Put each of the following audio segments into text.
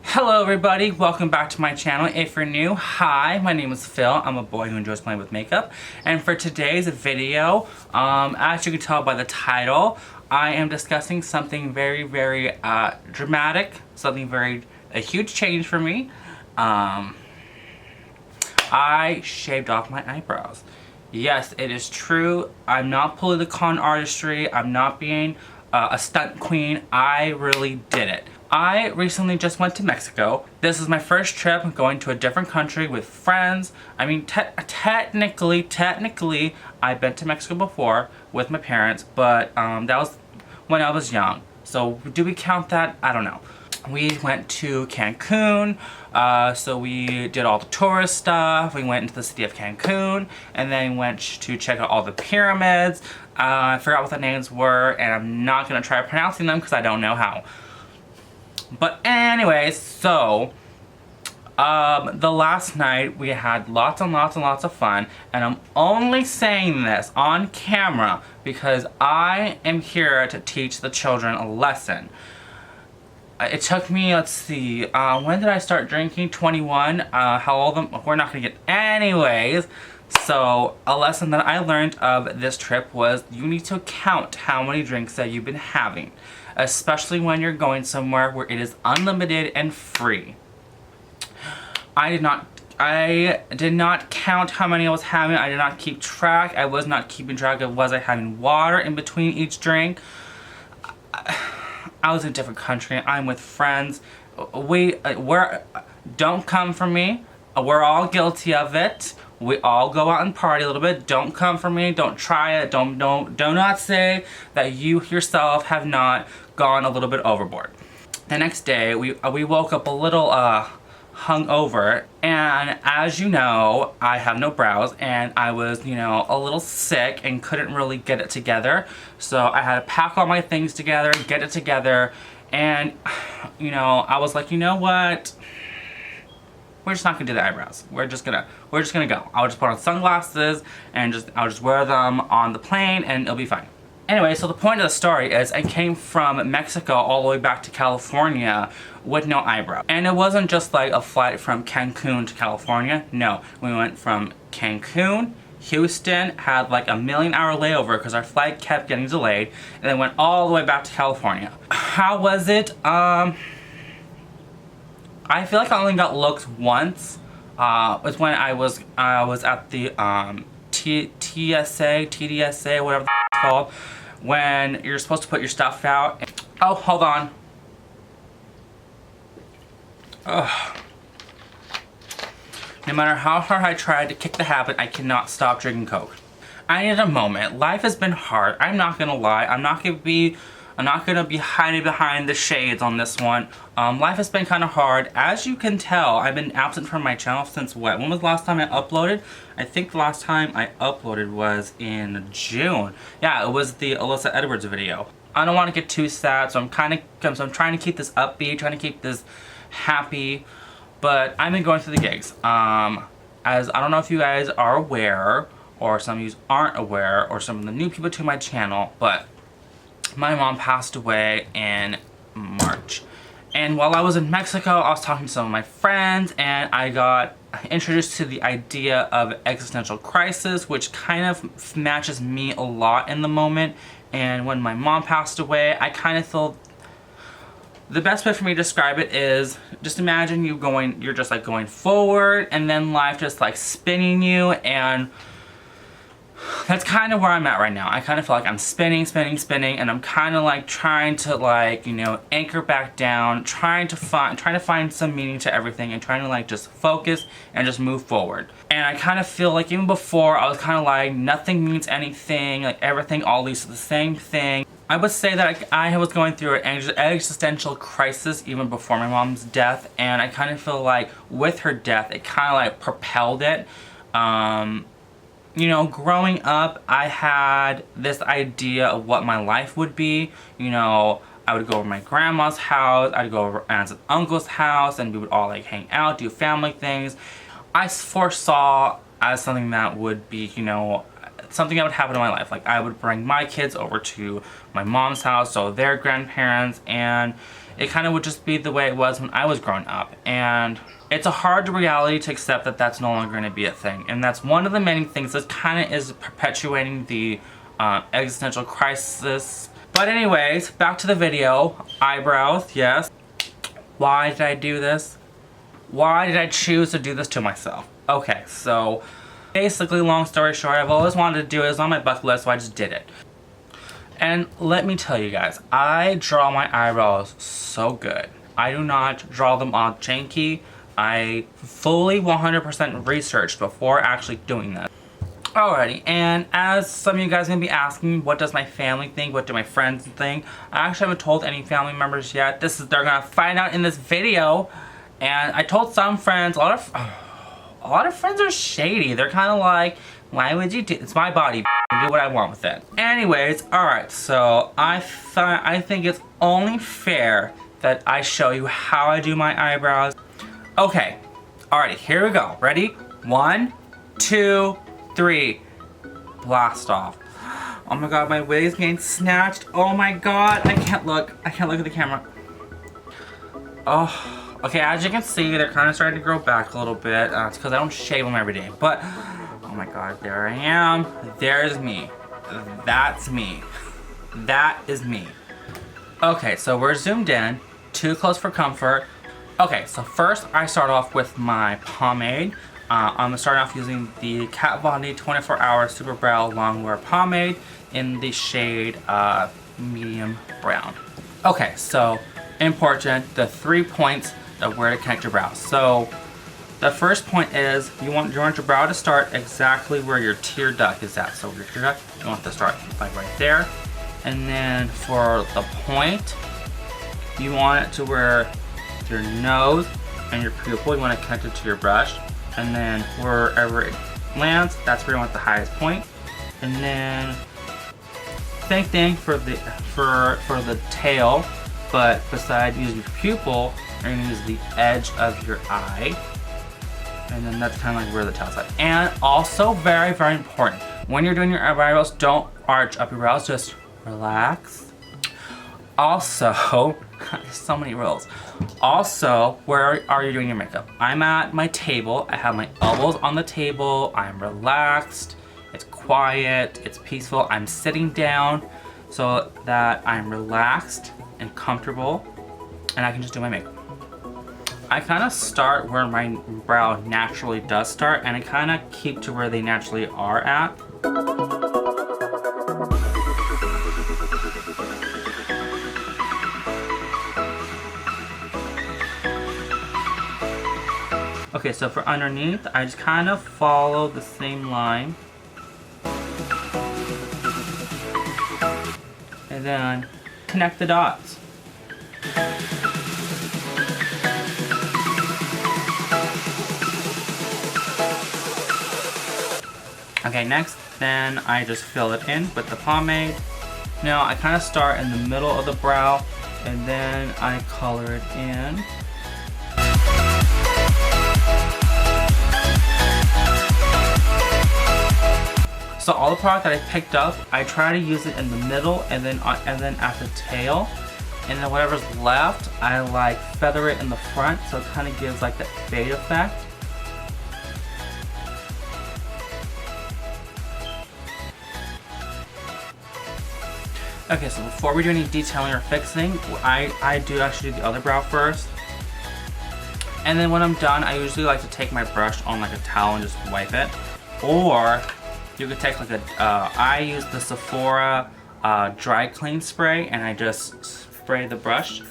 Hello everybody, welcome back to my channel. If you're new, hi, my name is Phil. I'm a boy who enjoys playing with makeup. And for today's video, as you can tell by the title, I am discussing something very dramatic, a huge change for me. I shaved off my eyebrows. Yes, it is true. I'm not pulling the con artistry. I'm not being a stunt queen. I really did it. I recently just went to Mexico. This is my first trip going to a different country with friends. I mean, technically, I've been to Mexico before with my parents, but that was when I was young. So do we count that? I don't know. We went to Cancun, so we did all the tourist stuff. We went into the city of Cancun, and then went to check out all the pyramids. I forgot what the names were, and I'm not gonna try pronouncing them because I don't know how. But anyways, so the last night we had lots of fun, and I'm only saying this on camera because I am here to teach the children a lesson. It took me, let's see, when did I start drinking? 21. How old we're not gonna get anyways. So a lesson that I learned of this trip was you need to count how many drinks that you've been having, especially when you're going somewhere where it is unlimited and free. I did not count how many I was having. I did not keep track. I was not keeping track of was I having water in between each drink. I was in a different country. I'm with friends. Don't come for me. We're all guilty of it. We all go out and party a little bit. Don't come for me. Don't try it. Do not say that you yourself have not gone a little bit overboard. The next day, we woke up a little hungover, and as you know, I have no brows, and I was, you know, a little sick and couldn't really get it together. So I had to pack all my things together, get it together, and you know, I was like, you know what? We're just not gonna do the eyebrows. We're just gonna go. I'll just put on sunglasses and I'll just wear them on the plane and it'll be fine. Anyway, so the point of the story is I came from Mexico all the way back to California with no eyebrow. And it wasn't just like a flight from Cancun to California. No, we went from Cancun, Houston, had like a 1,000,000-hour layover because our flight kept getting delayed, and then went all the way back to California. How was it? I feel like I only got looked once. It was when I was at the TDSA, whatever it's called, when you're supposed to put your stuff out. Oh, hold on. Ugh. No matter how hard I tried to kick the habit, I cannot stop drinking Coke. I need a moment. Life has been hard. I'm not gonna lie. I'm not gonna be hiding behind the shades on this one. Life has been kind of hard. As you can tell, I've been absent from my channel since what? When was the last time I uploaded? I think the last time I uploaded was in June. Yeah, it was the Alyssa Edwards video. I don't want to get too sad, so I'm trying to keep this upbeat, trying to keep this happy. But I've been going through the gigs. As I don't know if you guys are aware, or some of you aren't aware, or some of the new people to my channel, but my mom passed away in March. And while I was in Mexico, I was talking to some of my friends, and I got introduced to the idea of existential crisis, which kind of matches me a lot in the moment. And when my mom passed away, I kind of feel the best way for me to describe it is just imagine you're just like going forward, and then life just like spinning you, and that's kind of where I'm at right now. I kind of feel like I'm spinning, and I'm kind of like trying to, like, you know, anchor back down, trying to find some meaning to everything, and trying to like just focus and just move forward. And I kind of feel like even before I was kind of like nothing means anything, like everything all leads to the same thing. I would say that I was going through an existential crisis even before my mom's death, and I kind of feel like with her death, it kind of like propelled it. You know, growing up, I had this idea of what my life would be. You know, I would go over to my grandma's house, I'd go over to aunts and uncle's house, and we would all like hang out, do family things. I foresaw as something that would be, you know, something that would happen in my life. Like, I would bring my kids over to my mom's house, so their grandparents, and it kind of would just be the way it was when I was growing up. And it's a hard reality to accept that that's no longer going to be a thing. And that's one of the many things that kind of is perpetuating the existential crisis. But anyways, back to the video. Eyebrows, yes. Why did I do this? Why did I choose to do this to myself? Okay, so basically, long story short, I've always wanted to do it. It was on my bucket list, so I just did it. And let me tell you guys, I draw my eyebrows so good. I do not draw them all janky. I fully 100% researched before actually doing this. Alrighty, and as some of you guys are going to be asking, what does my family think? What do my friends think? I actually haven't told any family members yet. They're going to find out in this video. And I told some friends, a lot of friends are shady. They're kind of like, why would you do, it's my body, do what I want with it. Anyways, alright, so I think it's only fair that I show you how I do my eyebrows. Okay, alrighty, here we go. Ready? 1, 2, 3. Blast off. Oh my god, my wig is getting snatched. Oh my god, I can't look at the camera. Oh. Okay, as you can see, they're kind of starting to grow back a little bit. It's because I don't shave them every day. But, oh my god, there I am. There's me. That's me. That is me. Okay, so we're zoomed in. Too close for comfort. Okay, so first I start off with my pomade. I'm going to start off using the Kat Von D 24 Hour Super Brow Longwear Pomade in the shade medium brown. Okay, so important, the 3 points of where to connect your brows. So the first point is you want your brow to start exactly where your tear duct is at. So your tear duct, you want to start like right there. And then for the point, you want it to where your nose and your pupil, you want to connect it to your brush. And then wherever it lands, that's where you want the highest point. And then same thing for the tail, but besides using your pupil, you're going to use the edge of your eye. And then that's kind of like where the tail's at. And also very, very important, when you're doing your eyebrows, don't arch up your brows, just relax. Also, there's so many rules. Also, where are you doing your makeup? I'm at my table. I have my elbows on the table. I'm relaxed. It's quiet. It's peaceful. I'm sitting down so that I'm relaxed and comfortable, and I can just do my makeup. I kind of start where my brow naturally does start, and I kind of keep to where they naturally are at. Okay, so for underneath, I just kind of follow the same line. And then connect the dots. Okay, next, then I just fill it in with the pomade. Now, I kind of start in the middle of the brow, and then I color it in. So all the product that I picked up, I try to use it in the middle and then at the tail. And then whatever's left, I like feather it in the front, so it kind of gives like that fade effect. Okay, so before we do any detailing or fixing, I do actually do the other brow first. And then when I'm done, I usually like to take my brush on like a towel and just wipe it. Or you could take like I use the Sephora dry clean spray, and I just spray the brush.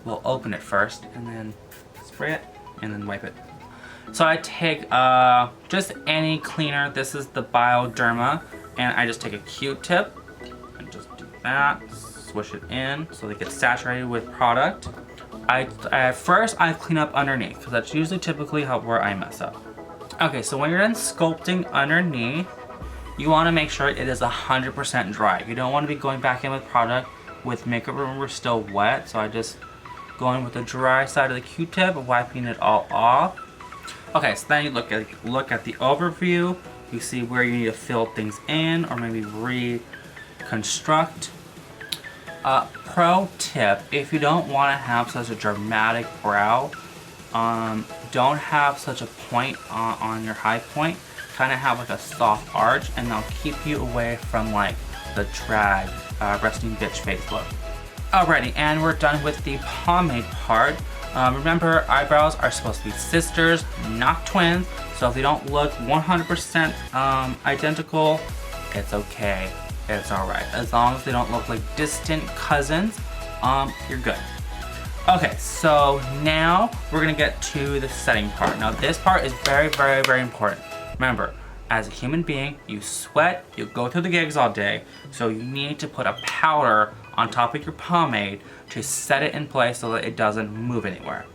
We'll open it first and then spray it and then wipe it. So I take just any cleaner. This is the Bioderma, and I just take a Q-tip and just do that, swish it in so they get saturated with product. First I clean up underneath, because that's usually typically where I mess up. Okay, so when you're done sculpting underneath, you want to make sure it is 100% dry. You don't want to be going back in with product with makeup remover still wet, so I just go in with the dry side of the Q-tip, wiping it all off. Okay, so then you look at the overview. You see where you need to fill things in or maybe reconstruct. Pro tip, if you don't want to have such a dramatic brow, don't have such a point on your high point. Kind of have like a soft arch, and that'll keep you away from like the drag resting bitch face look. Alrighty, and we're done with the pomade part. Remember, eyebrows are supposed to be sisters, not twins. So if they don't look 100% identical, it's okay. It's alright. As long as they don't look like distant cousins, you're good. Okay, so now we're gonna get to the setting part. Now this part is very, very, very important. Remember, as a human being, you sweat, you go through the gigs all day, so you need to put a powder on top of your pomade to set it in place so that it doesn't move anywhere.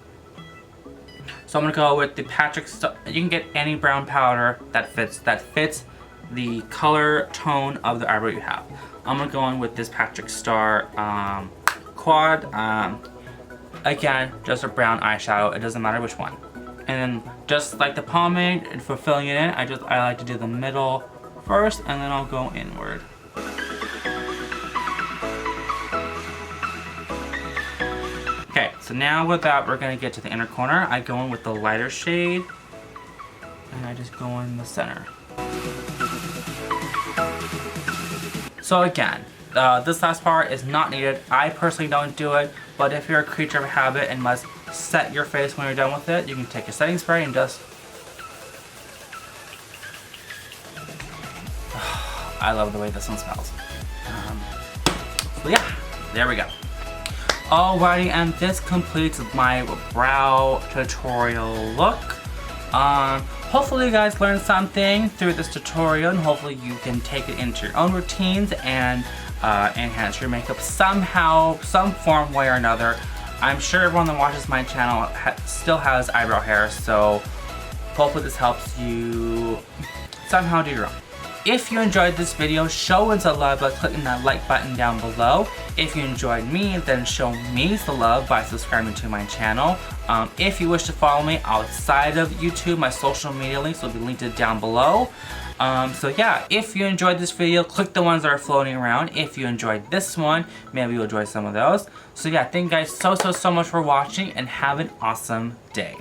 So I'm gonna go with the Patrick Star. You can get any brown powder that fits the color tone of the eyebrow you have. I'm gonna go in with this Patrick Star Quad. Again, just a brown eyeshadow. It doesn't matter which one. And then just like the pomade and for filling it in, I like to do the middle first, and then I'll go inward. Okay, so now with that, we're gonna get to the inner corner. I go in with the lighter shade, and I just go in the center. So again, this last part is not needed. I personally don't do it, but if you're a creature of habit and must set your face when you're done with it, you can take your setting spray and just... I love the way this one smells. So yeah, there we go. Alrighty, and this completes my brow tutorial look. Hopefully you guys learned something through this tutorial, and hopefully you can take it into your own routines and enhance your makeup somehow, some form, way or another. I'm sure everyone that watches my channel still has eyebrow hair, so hopefully this helps you somehow do your own. If you enjoyed this video, show us some love by clicking that like button down below. If you enjoyed me, then show me some love by subscribing to my channel. If you wish to follow me outside of YouTube, my social media links will be linked down below. So yeah, if you enjoyed this video, click the ones that are floating around. If you enjoyed this one, maybe you'll enjoy some of those. So yeah, thank you guys so much for watching, and have an awesome day.